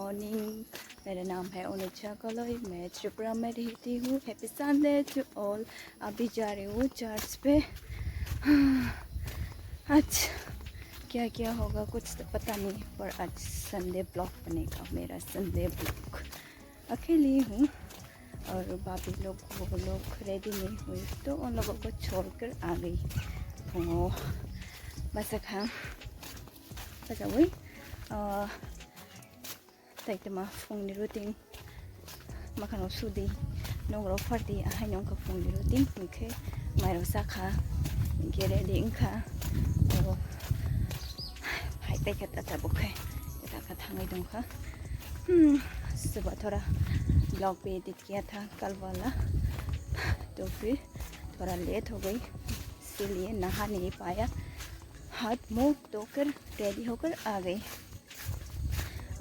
Morning. मेरा नाम है अनुजा कलोई, मैं त्रिपुरा में रहती हूँ। Happy Sunday to all. अभी जा रही हूँ चर्च पे। आज क्या क्या होगा कुछ तो पता नहीं, पर आज संडे ब्लॉग बनेगा मेरा। संडे ब्लॉग अकेली हूँ और बाकी लोग वो लोग रेडी नहीं हुए तो उन लोगों को छोड़कर आ गई। तो बस वही taitama fungni ruting makano sudi nongro fardi ahai nongka fungni ruting mike mairo sakha gere dingkha o hai pe kata tabukhe eta ka thangai dongkha सुबह थोड़ा ब्लॉग पे एडिट किया था कल वाला, तो फिर थोड़ा लेट हो गई इसीलिए नहा नहीं पाया। हाथ मुंह धोकर रेडी होकर आ गई।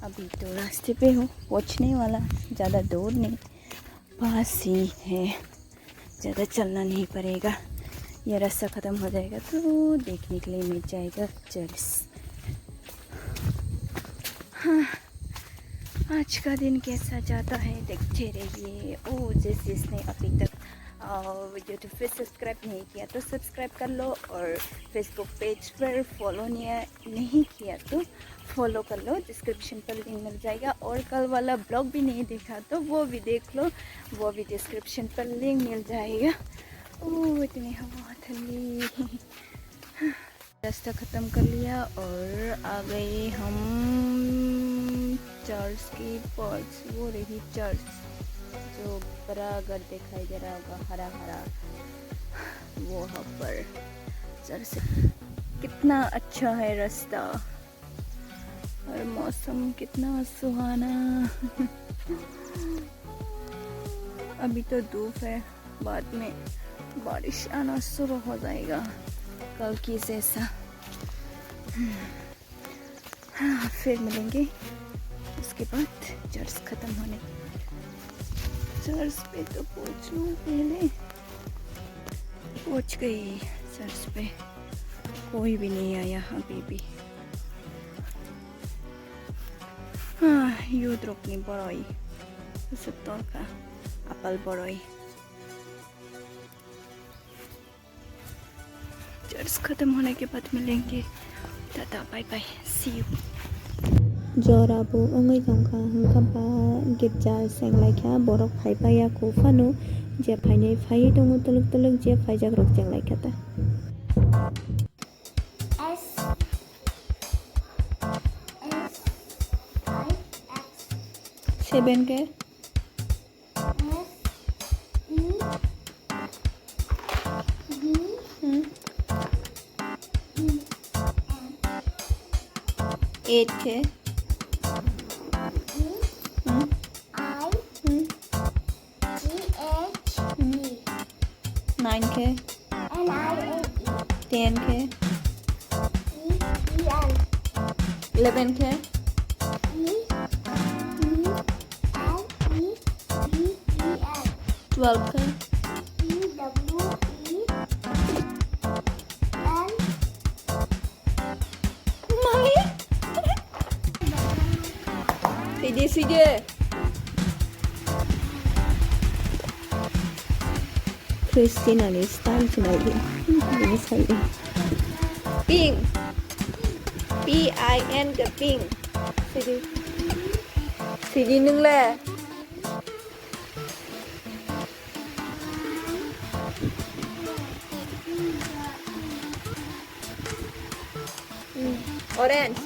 अभी तो रास्ते पे हूँ, पहुँचने वाला, ज़्यादा दूर नहीं, पास ही है, ज़्यादा चलना नहीं पड़ेगा। ये रास्ता ख़त्म हो जाएगा तो देखने के लिए मिल जाएगा चर्च। हाँ, आज का दिन कैसा जाता है देखते रहिए। ओ जिसने अभी तक यूट्यूब पे सब्सक्राइब नहीं किया तो सब्सक्राइब कर लो, और फेसबुक पेज पर फॉलो नहीं किया तो फॉलो कर लो, डिस्क्रिप्शन पर लिंक मिल जाएगा। और कल वाला ब्लॉग भी नहीं देखा तो वो भी देख लो, वो भी डिस्क्रिप्शन पर लिंक मिल जाएगा। ओह इतनी हवा ठंडी। रास्ता ख़त्म कर लिया और आ गए हम चर्च की पास। वो रही चर्च, जो बड़ा घर दिखाई दे रहा होगा हरा हरा, वो वहाँ पर चर्च। कितना अच्छा है रास्ता और मौसम कितना सुहाना। अभी तो धूप है, बाद में बारिश आना शुरू हो जाएगा कल की जैसा। हाँ, फिर मिलेंगे उसके बाद चर्च ख़त्म होने। चर्च पे तो पहुँचूँ, पहले पहुँच गई चर्च पे। कोई भी नहीं आया अभी भी। हाँ, youth रोकनी बड़ोई सत्तर का अपल बड़ोई। चर्च ख़त्म होने के बाद मिलेंगे। Tata bye bye, see you. जराबो ओंगै दंखा हंखाबा गिर्जा सेंलायखा borok फाइबाया कुफानु जे फाइनै फाइ दङ तलुक तलुक जे फाइजाक रok जेंलायखाता। सेवन के एट के नाइन के 10 के 11 के 12 के सीधे क्रिस्टीना ने स्टाइल चुनावी ini saya pink PIN ke pink sidi nung le orange